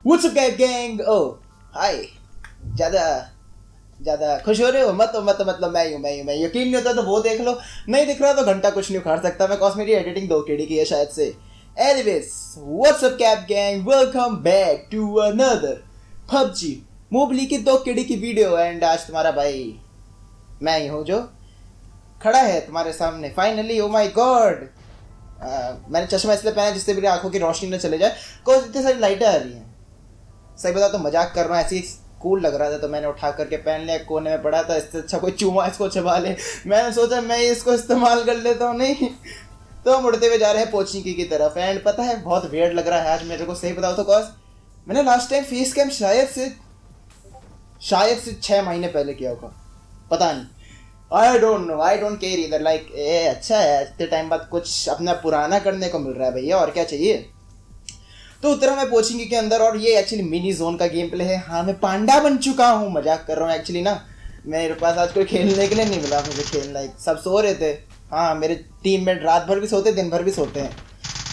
What's up gang? Oh, hi. ज्यादा ज्यादा खुश हो रहे हो? मतलब मैं यकीन नहीं होता तो वो देख लो। नहीं दिख रहा तो घंटा कुछ नहीं उखाड़ सकता मैं। कॉस्मेटिक एडिटिंग 2 KD की है शायद से। Anyways, what's up cap gang? Welcome back to another PUBG mobile की 2 KD की वीडियो। एंड आज तुम्हारा भाई मैं ही हूँ जो खड़ा है तुम्हारे सामने फाइनली। ओ माय गॉड, मैंने चश्मा इसलिए पहना जिससे मेरी आंखों की रोशनी न चले जाए। कोई इतनी सारी लाइटें आ रही हैं। सही बता तो मजाक कर रहा हूँ, ऐसे ही कूल लग रहा था तो मैंने उठा करके पहन लिया। कोने में पड़ा था, इससे अच्छा कोई चूमा इसको चबा ले। मैंने सोचा मैं इसको इस्तेमाल कर लेता हूँ। नहीं तो हम उड़ते हुए जा रहे हैं पोचिंकी की तरफ। एंड पता है बहुत वियर्ड लग रहा है आज मेरे को। सही बताओ तो कॉज मैंने लास्ट टाइम फेस कैम शायद से 6 महीने पहले किया होगा, पता नहीं। I don't know, I don't care इधर। लाइक अच्छा है, इतने टाइम बाद कुछ अपना पुराना करने को मिल रहा है भैया, और क्या चाहिए। तो उतरा मैं पोचिंगी के अंदर, और ये एक्चुअली मिनी जोन का गेम प्ले है। हाँ मैं पांडा बन चुका हूँ, मजाक कर रहा हूँ एक्चुअली ना। मेरे पास आज कोई खेलने के लिए नहीं मिला मुझे खेलना, सब सो रहे थे। हाँ मेरे टीममेट रात भर भी सोते दिन भर भी सोते हैं,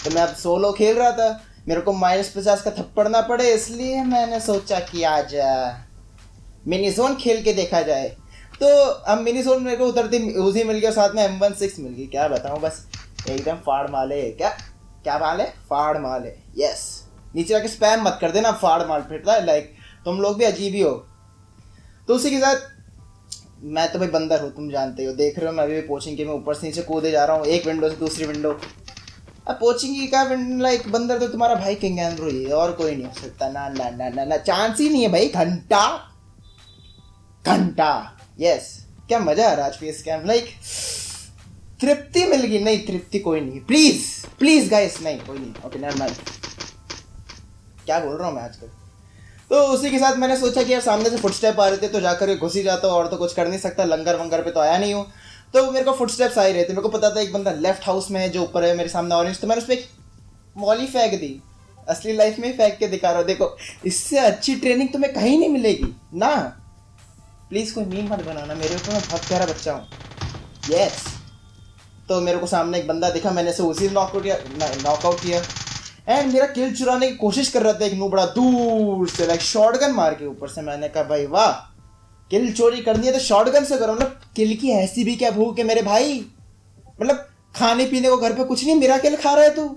तो मैं अब सोलो खेल रहा था। मेरे को -50 का थप्पड़ ना पड़े इसलिए मैंने सोचा कि आज मिनी जोन खेल के देखा जाए। तो अब मिनी जोन मेरे को उतरती उसी मिल गया, साथ में M16 मिल गई। क्या बताऊँ, बस एकदम फाड़ माले। क्या माल है? फाड़ माल है। यस, नीचे आके स्पैम मत कर देना, फाड़ माल फिरता है। लाइक तुम लोग भी अजीब ही हो। तो उसी के साथ मैं तो भाई बंदर हूँ, तुम जानते हो, देख रहे हो मैं अभी भी पोचिंग के में ऊपर से नीचे कूदे जा रहा हूँ, एक विंडो से दूसरी विंडो। अब पोचिंग का लाइक बंदर तो तुम्हारा भाई किंग एंड्रो ही है, और कोई नहीं हो सकता। ना ना ना ना ना, चांस ही नहीं है भाई। घंटा यस। क्या मजा आ रहा आज फेस कैम। लाइक तृप्ति मिल गई। नहीं तृप्ति कोई नहीं, प्लीज प्लीज गाइस, नहीं कोई नहीं। ओके नेवर माइंड, क्या बोल रहा हूँ मैं आजकल। तो उसी के साथ मैंने सोचा कि यार सामने से फुटस्टेप आ रहे थे तो जाकर घुस ही जाता हूँ, और तो कुछ कर नहीं सकता, लंगर वंगर पे तो आया नहीं हूँ। तो मेरे को फुटस्टेप्स आ ही रहे थे। मेरे को पता था एक बंदा लेफ्ट हाउस में है जो ऊपर है मेरे सामने ऑरेंज, तो मैंने उस पर एक मॉली फेंक दी। असली लाइफ में ही फेंक के दिखा रहा हूँ, देखो इससे अच्छी ट्रेनिंग तुम्हें कहीं नहीं मिलेगी ना। प्लीज़ कोई मीम मत बनाना मेरे ऊपर, मैं बहुत प्यारा बच्चा हूँ। यस, तो मेरे को सामने एक बंदा दिखा, मैंने से उसी नॉकआउट किया। एंड मेरा किल चुराने की कोशिश कर रहा था एक नूबड़ा दूर से, लाइक शॉटगन मार के ऊपर से। मैंने कहा भाई वाह, किल चोरी करनी है तो शॉटगन से करो। मतलब किल की ऐसी भी क्या भूख है मेरे भाई, मतलब खाने पीने को घर पे कुछ नहीं, मेरा किल खा रहा है तू।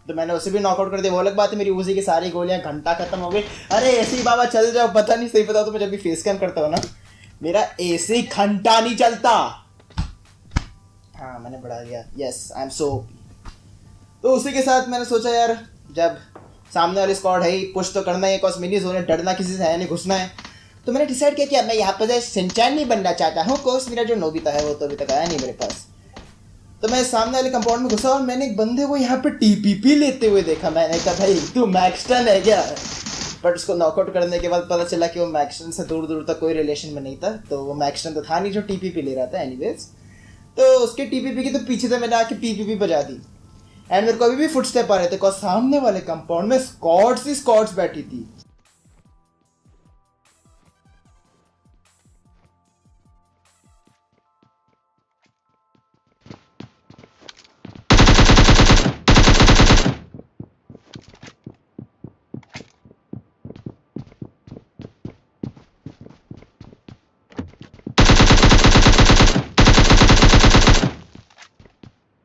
तो मैंने उसे भी नॉकआउट कर दिया। वो अलग बात है, मेरी उसी की सारी गोलियां घंटा खत्म हो गई। अरे ऐसे ही बाबा चल जाओ, पता नहीं। सही बता तो मैं जब भी फेस कैम करता हूँ ना, मेरा ऐसे घंटा नहीं चलता। हाँ मैंने बढ़ा दिया। Yes I am so. तो उसी के साथ मैंने सोचा यार जब सामने वाली स्क्वाड है ही, पुश तो करना है, कॉस मिनी जोन है, डरना किसी से है नहीं, घुसना है। तो मैंने डिसाइड किया कि मैं यहाँ पर सिंचैन नहीं बनना चाहता हूँ। कोर्स मेरा जो नोबिता है वो तो अभी तक आया नहीं मेरे पास। तो मैं सामने वाले कंपाउंड में घुसा और मैंने एक बंदे को यहाँ पे TPP लेते हुए देखा। मैंने कहा भाई तू मैक्सटन है क्या? बट उसको नॉकआउट करने के बाद पता चला कि वो मैक्सटन से दूर दूर तक कोई रिलेशन में नहीं था। तो वो मैक्सटन तो था नहीं जो TPP ले रहा था। एनीवेज, तो उसके TPP की तो पीछे से मैंने आके PPP बजा दी। एंड मेरे को अभी भी फुटस्टेप आ रहे थे, बिकॉज सामने वाले कंपाउंड में स्क्वाड्स बैठी थी।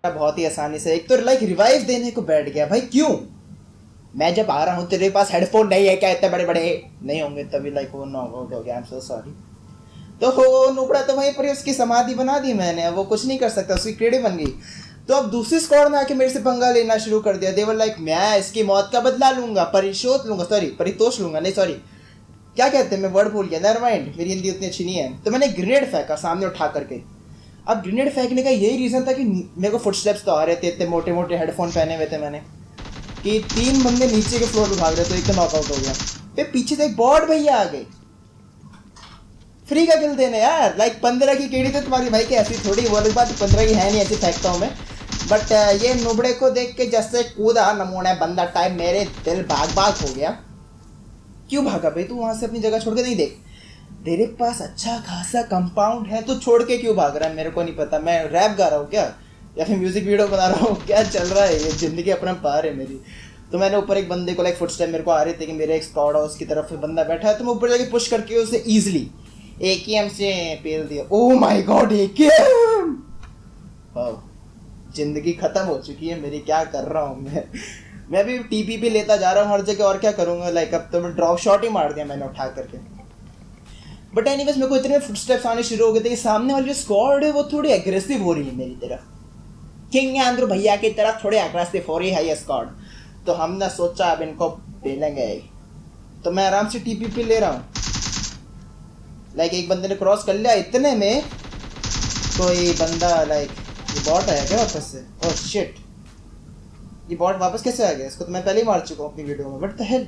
बहुत ही आसानी से एक तो लाइक रिवाइव देने को बैठ गया। भाई क्यों? मैं जब आ रहा हूँ तेरे पास हेडफोन नहीं है क्या? इतने बड़े बड़े नहीं होंगे तभी लाइक वो नॉकआउट हो गया। I am so sorry. तो हो नुबड़ा तो वहीं पर उसकी समाधि बना दी मैंने, अब वो कुछ नहीं कर सकता, उसकी क्रेडिट बन गई। तो अब दूसरी स्क्वाड में आके मेरे से पंगा लेना शुरू कर दिया। देवर लाइक मैं इसकी मौत का बदला लूंगा, परितोष लूंगा, नहीं सॉरी क्या कहते हैं, मैं वर्ड भूल गया। नेवर माइंड, मेरी हिंदी उतनी अच्छी नहीं है। तो मैंने ग्रेनेड फेंका सामने उठा करके। अब ग्रेनेड फेंकने का यही रीज़न था कि मेरे को फुटस्टेप्स तो आ रहे थे, इतने मोटे मोटे हेडफोन पहने हुए थे मैंने, कि 3 बंदे नीचे के फ्लोर पे भाग रहे थे, एक तो नॉकआउट हो गया। फिर पीछे से एक बॉट भैया आ गए फ्री का किल देने यार। लाइक 15 की केड़ी तो तुम्हारी भाई की ऐसी थोड़ी, वो अलग बात 15 की है नहीं, ऐसी फेंकता हूँ मैं। बट ये नुबड़े को देख के जैसे कूदा नमूना बंदा टाइम, मेरे दिल भाग हो गया। क्यों भागा भाई तू वहाँ से अपनी जगह छोड़ के? नहीं, देख तेरे पास अच्छा खासा कंपाउंड है तो छोड़ के क्यों भाग रहा है मेरे को नहीं पता। मैं रैप गा रहा हूँ क्या, या फिर म्यूजिक वीडियो बना रहा हूँ? क्या चल रहा है? ये जिंदगी अपना पार है मेरी। तो मैंने ऊपर एक बंदे को लाइक फुटस्टेप मेरे को आ रहे थे कि मेरे एक स्क्वाड हाउस की तरफ बंदा बैठा है, तो मैं ऊपर जाके पुश करके उसे ईजिली AKM से पेल दिया। Oh my God AKM! जिंदगी खत्म हो चुकी है मेरी, क्या कर रहा हूँ मैं भी TPP लेता जा रहा हूँ हर जगह, और क्या करूँगा। लाइक अब तो मैं ड्रॉप शॉट ही मार दिया मैंने उठा करके। बट एनीवेज मेरे को इतने फुटस्टेप्स आने शुरू हो गए थे कि सामने वाली जो स्क्वाड है वो थोड़ी एग्रेसिव हो रही है मेरी तरफ, किंग एंड्रू भैया की तरफ थोड़ी एग्रेसिव हो रही है ये स्क्वाड। तो हमने सोचा अब इनको पेलेंगे। तो मैं आराम से TPP ले रहा हूँ। लाइक एक बंदे ने क्रॉस कर लिया, इतने में कोई बंदा लाइक ये बॉट आया क्या वापस से? ओह शिट, ये बॉट वापस कैसे आ गया? इसको तो मैं पहले ही मार चुका हूँ अपनी वीडियो में। बट द हेल,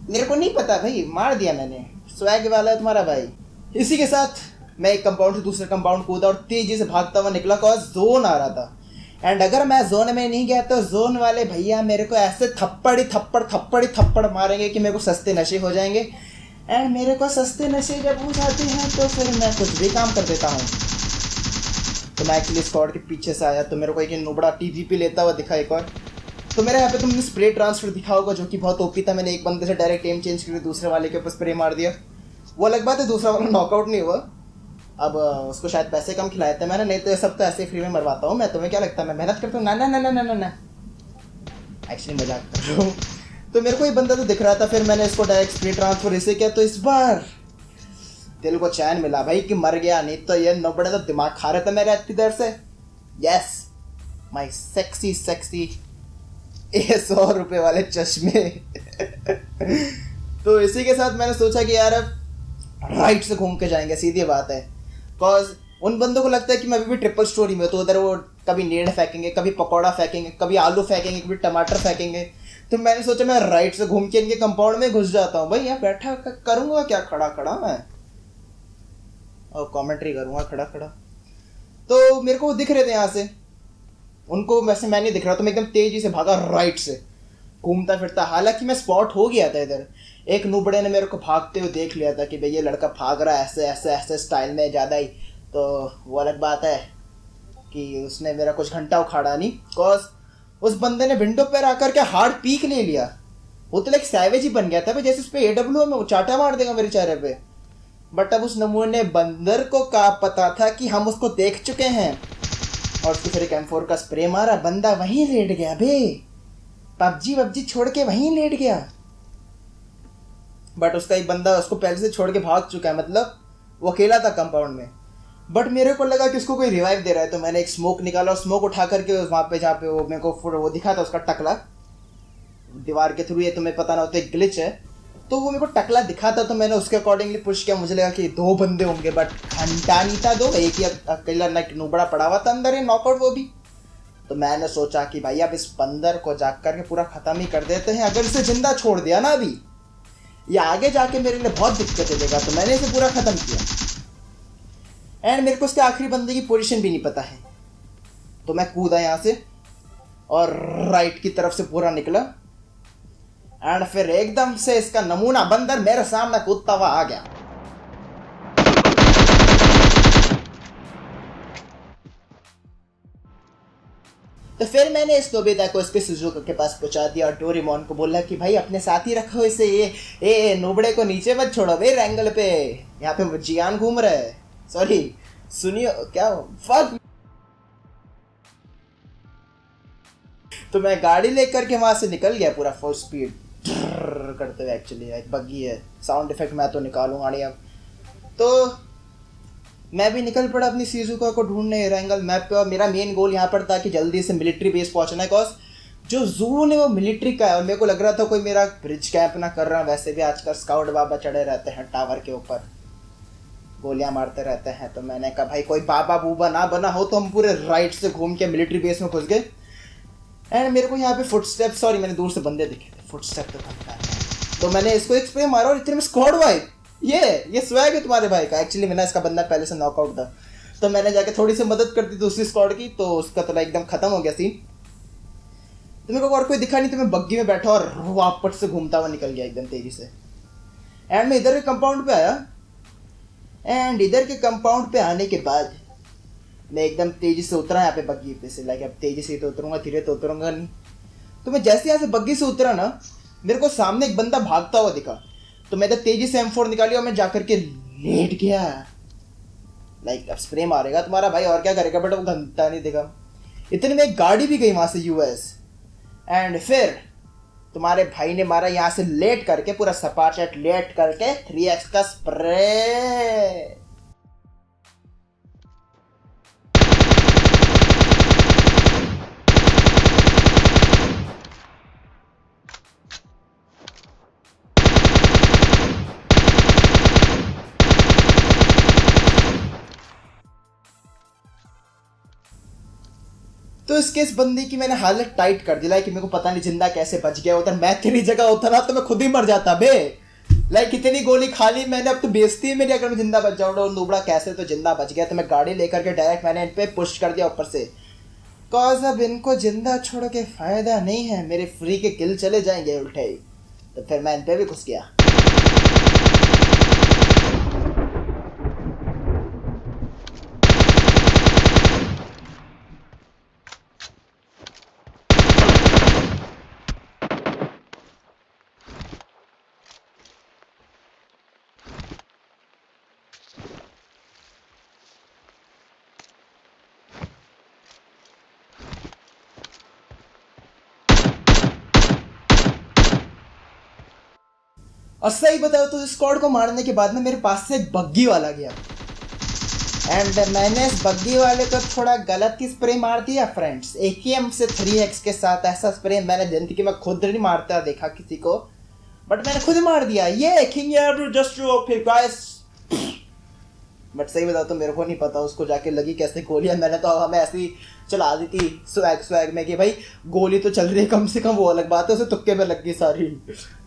मेरे को नहीं पता भाई, मार दिया मैंने। स्वैग वाला है तुम्हारा भाई। इसी के साथ मैं एक कंपाउंड से दूसरे कंपाउंड कूदा और तेजी से भागता हुआ निकला, कॉज जोन आ रहा था। एंड अगर मैं जोन में नहीं गया तो जोन वाले भैया मेरे को ऐसे थप्पड़ मारेंगे कि मेरे को सस्ते नशे हो जाएंगे। एंड मेरे को सस्ते नशे जब हो जाते हैं तो फिर मैं कुछ भी काम कर देता हूँ। तो मैं एक्चुअली स्क्वाड के पीछे से आया तो मेरे को एक नुबड़ा TPP लेता हुआ दिखा एक और। तो मेरे यहाँ पे तुमने स्प्रे ट्रांसफर दिखा होगा जो कि बहुत ओपी था। मैंने एक बंदे से डायरेक्ट एम चेंज करके दूसरे वाले के ऊपर स्प्रे मार दिया। वो अलग बात है, दूसरा वाला नॉकआउट नहीं हुआ। अब उसको शायद पैसे कम खिलाए थे मैंने, नहीं तो ये सब तो ऐसे फ्री में मरवाता हूँ मैं। तुम्हें क्या लगता है मैं मेहनत करता हूँ? ना ना ना ना ना ना ना, एक्चुअली मजाक कर रहा हूँ। तो मेरे को ये बंदा तो दिख रहा था, फिर मैंने इसको डायरेक्ट स्प्रे ट्रांसफर इसे किया। तो इस बार दिल को चैन मिला भाई कि मर गया, नहीं तो ये नबड़े तो दिमाग खा रहे थे मेरे इतनी देर से। यस माई सेक्सी 100 रुपए वाले चश्मे। तो इसी के साथ मैंने सोचा कि यार अब राइट से घूम के जाएंगे, सीधी बात है। कॉज उन बंदों को लगता है कि मैं अभी भी ट्रिपल स्टोरी में, तो उधर वो कभी नेड फेंकेंगे, कभी पकौड़ा फेंकेंगे, कभी आलू फेंकेंगे, कभी टमाटर फेंकेंगे। तो मैंने सोचा मैं राइट से घूम के इनके कंपाउंड में घुस जाता हूँ। भाई यहाँ बैठा करूँगा क्या खड़ा खड़ा मैं, और कॉमेंट्री करूँगा खड़ा खड़ा। तो मेरे को दिख रहे थे यहाँ से, उनको वैसे मैं नहीं दिख रहा, तो मैं एकदम तेजी से भागा राइट से घूमता फिरता। हालांकि मैं स्पॉट हो गया था इधर। एक नुबड़े ने मेरे को भागते हुए देख लिया था कि भाई ये लड़का भाग रहा है ऐसे ऐसे ऐसे स्टाइल में ज़्यादा ही। तो वो अलग बात है कि उसने मेरा कुछ घंटा उखाड़ा नहीं, कॉज उस बंदे ने विंडो पर आकर के हार्ड पीक ले लिया। वो तो लाइक सैवेज ही बन गया था भाई, जैसे उस पर AW में वो चाटा मार देगा मेरे चेहरे पे। बट अब उस नमूने बंदर को क्या पता था कि हम उसको देख चुके हैं, और उसको फिर एक M4 का स्प्रे मारा, बंदा वहीं लेट गया बे। पबजी छोड़ के वहीं लेट गया। बट उसका एक बंदा उसको पहले से छोड़ के भाग चुका है, मतलब वो अकेला था कंपाउंड में। बट मेरे को लगा कि उसको कोई रिवाइव दे रहा है, तो मैंने एक स्मोक निकाला और स्मोक उठा करके वहाँ पे जहाँ पे वो मेरे को वो दिखा था उसका टकला दीवार के थ्रू, ये तुम्हें पता ना होता एक ग्लिच है, तो वो मेरे को टकला दिखा था। तो मैंने उसके अकॉर्डिंगली पुश किया। मुझे लगा कि 2 बंदे होंगे, बट घंटा नहीं था 2, एक ही अकेला नुबड़ा पड़ा हुआ था अंदर ही, नॉकआउट वो भी। तो मैंने सोचा कि भाई अब इस बंदर को जाग करके पूरा ख़त्म ही कर देते हैं। अगर इसे जिंदा छोड़ दिया ना अभी, ये आगे जाके मेरे लिए बहुत दिक्कतें देगा। तो मैंने इसे पूरा ख़त्म किया। एंड मेरे को उसके आखिरी बंदे की पोजीशन भी नहीं पता है, तो मैं कूदा यहाँ से और राइट की तरफ से पूरा निकला। एंड फिर एकदम से इसका नमूना बंदर मेरे सामने कूदता हुआ आ गया। तो फिर मैंने इस नोबिता को इसके सुजुकी के पास पहुंचा दिया और डोरेमोन को बोला कि भाई अपने साथ ही रखो इसे, ये नोबड़े को नीचे मत छोड़ो भाई एंगल पे, यहाँ पे जियान घूम रहा है। सॉरी सुनियो क्या फक। तो मैं गाड़ी लेकर के वहां से निकल गया पूरा फुल स्पीड करते हुए। एक्चुअली एक बग्गी है, साउंड इफेक्ट मैं तो निकालूंगा नहीं अब। तो मैं भी निकल पड़ा अपनी सीजुका को ढूंढने एरांगल मैप पे, और मेरा मेन गोल यहाँ पर था कि जल्दी से मिलिट्री बेस पहुँचना है। बिकॉज जो जून है वो मिलिट्री का है, और मेरे को लग रहा था कोई मेरा ब्रिज कैंप ना कर रहा। वैसे भी आजकल स्काउट बाबा चढ़े रहते हैं टावर के ऊपर, गोलियां मारते रहते हैं। तो मैंने कहा भाई कोई बाबा बूबा ना बना हो। तो हम पूरे राइट से घूम के मिलिट्री बेस में घुस गए। एंड मेरे को यहाँ पे फुटस्टेप, सॉरी मैंने दूर से बंदे दिखे थे, फुटस्टेप तो बनता है। तो मैंने इसको एक स्प्रे मारा और इतने में स्क्वाड वाइप। ये स्वैग है तुम्हारे भाई का। एक्चुअली मैंने इसका बंदा पहले से नॉकआउट था, तो मैंने जाके थोड़ी सी मदद कर दी दूसरी स्क्वाड की, तो उसका तो एकदम खत्म हो गया सीन। तो मेरे को और कोई दिखा नहीं, तो मैं बग्गी में बैठा और वापस से घूमता हुआ निकल गया एकदम तेजी से। एंड मैं इधर के कंपाउंड पे आया, एंड इधर के कंपाउंड पे आने के बाद मैं एकदम तेजी से उतरा यहाँ पे बग्गी पे से। लाइक अब तेजी से तो उतरूंगा, धीरे तो उतरूंगा नहीं। तो मैं जैसे यहाँ से बग्गी से उतरा ना, मेरे को सामने एक बंदा भागता हुआ दिखा। तो मैं इधर तेजी से M4 निकाली और मैं जाकर के लेट गया। लाइक अब स्प्रे मारेगा तुम्हारा भाई, और क्या करेगा, बट वो घंटा नहीं दिखा। इतने में एक गाड़ी भी गई वहां से US। एंड फिर तुम्हारे भाई ने मारा यहाँ से लेट करके, पूरा सपाट लेट करके 3x का स्प्रे। तो इस बंदी की मैंने हालत टाइट कर दी। लाइक मेरे को पता नहीं जिंदा कैसे बच गया उधर। मैं तेरी जगह होता ना तो मैं खुद ही मर जाता बे। लाइक इतनी गोली खाली मैंने, अब तो बेइज्जती है मेरी अगर मैं जिंदा बच जाऊंगा। और नुबड़ा कैसे तो जिंदा बच गया। तो मैं गाड़ी लेकर के डायरेक्ट मैंने इन पे पुश कर दिया ऊपर से। कॉज अब इनको जिंदा छोड़ के फायदा नहीं है, मेरे फ्री के किल चले जाएंगे उल्टे ही। तो फिर मैं इन पे भी घुस गया। और सही बताओ तो स्क्वाड को मारने के बाद में मेरे पास से एक बग्गी वाला गया। एंड मैंने इस बग्गी वाले को थोड़ा गलत ही स्प्रे मार दिया फ्रेंड्स। AKM से 3x के साथ ऐसा स्प्रे मैंने जिंदगी में खुद नहीं मारता देखा किसी को, बट मैंने खुद मार दिया। ये किंग जस्ट फिर गाइस। बट सही बताओ तो मेरे को नहीं पता उसको जाके लगी कैसे गोलियां। मैंने तो हमें ऐसी चला दी थी स्वैग में कि भाई गोली तो चल रही है कम से कम, वो अलग बात है, उसे तुक्के में लग गई सारी।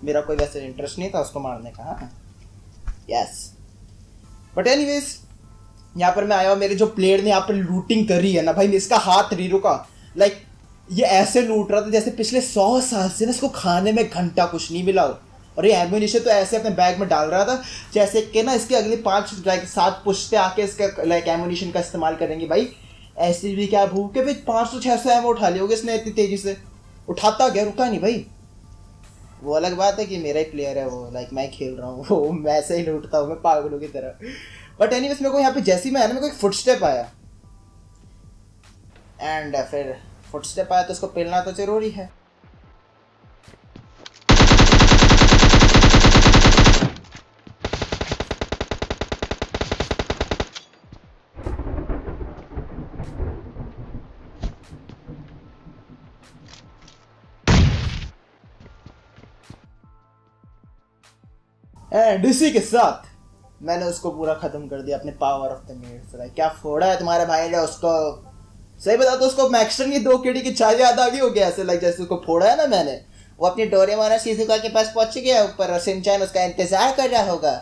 मेरा कोई वैसे इंटरेस्ट नहीं था उसको मारने का। यस बट एनीवेज यहाँ पर मैं आया हूँ। मेरे जो प्लेयर ने यहाँ पर लूटिंग करी है ना भाई, इसका हाथ नहीं रुका। लाइक ये ऐसे लूट रहा था जैसे पिछले 100 साल से ना इसको खाने में घंटा कुछ नहीं मिला हो। और ये एम्यूनिशन तो ऐसे अपने बैग में डाल रहा था जैसे कि ना इसके अगले 5-7 पुश्ते आके इसका लाइक एम्यूनिशन का इस्तेमाल करेंगे। भाई ऐसी भी क्या भूख के भाई 500-600 एमो उठा लियोगे इसने इतनी तेजी से। उठाता गया, रुका नहीं भाई। वो अलग बात है कि मेरा ही प्लेयर है वो, लाइक मैं खेल रहा हूँ, वो मैं ऐसे ही लूटता हूँ मैं पागलों की तरह। बट एनीवेज मेरे को यहाँ पे जैसे ही मैं आया ना, मेरे को एक फुटस्टेप आया। एंड फिर फुटस्टेप आया तो उसको पेलना तो जरूरी है। एंड इसी के साथ मैंने उसको पूरा खत्म कर दिया अपने power of the meds. Like क्या फोड़ा है तुम्हारे भाई ने उसको। सही बता तो उसको मैक्सटन की 2 केडी की चाय याद आ गई हो गया ऐसे। लाइक जैसे उसको फोड़ा है ना मैंने, वो अपनी डोरेमोन शिजुका के पास पहुंच गया ऊपर और शिनचैन उसका इंतजार कर रहा होगा।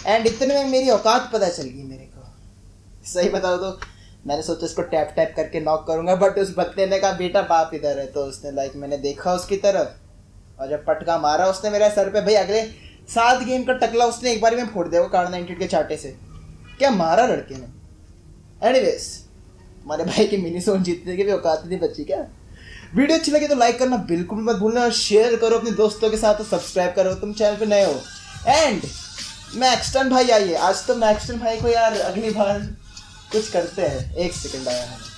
एंड इतने में मेरी औकात पता चल गई मेरे को। सही बताओ तो मैंने सोचा इसको टैप टैप करके नॉक करूंगा, बट उस बत्ते ने कहा बेटा बाप इधर है। तो उसने लाइक मैंने देखा उसकी तरफ, और जब पटका मारा उसने मेरे सर पे, भाई अगले 7 गेम का टकला उसने एक बार में फोड़ दिया वो कार्ड 98 के चाटे से। क्या मारा लड़के ने। एनीवेज हमारे भाई की मिनी सोन जीतने की भी औकात नहीं बची क्या। वीडियो अच्छी लगी तो लाइक करना बिल्कुल मत भूलना, और शेयर करो अपने दोस्तों के साथ, तो सब्सक्राइब करो तुम चैनल पे नए हो। एंड मैक्सटन भाई आइए आज। तो मैक्सटन भाई को यार अगली बार कुछ करते हैं। 1 सेकंड आया है,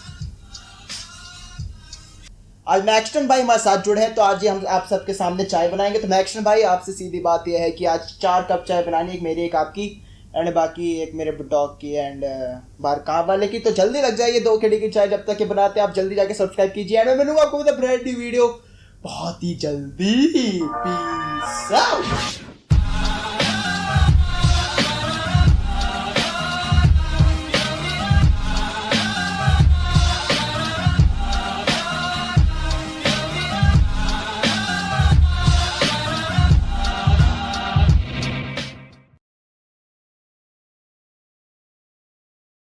आज मैक्सटन भाई हमारे साथ जुड़े हैं, तो आज ये हम आप सबके सामने चाय बनाएंगे। तो मैक्सटन भाई आपसे सीधी बात यह है कि आज 4 कप चाय बनानी, एक मेरी एक आपकी। एंड बाकी एक मेरे डॉग की एंड बाहर काम वाले की। तो जल्दी लग जाइए 2 खिड़ी की चाय जब तक ये बनाते हैं। आप जल्दी जाके सब्सक्राइब कीजिए एंड मैं मिलूंगा आपको with a brand new video बहुत ही जल्दी। Peace out.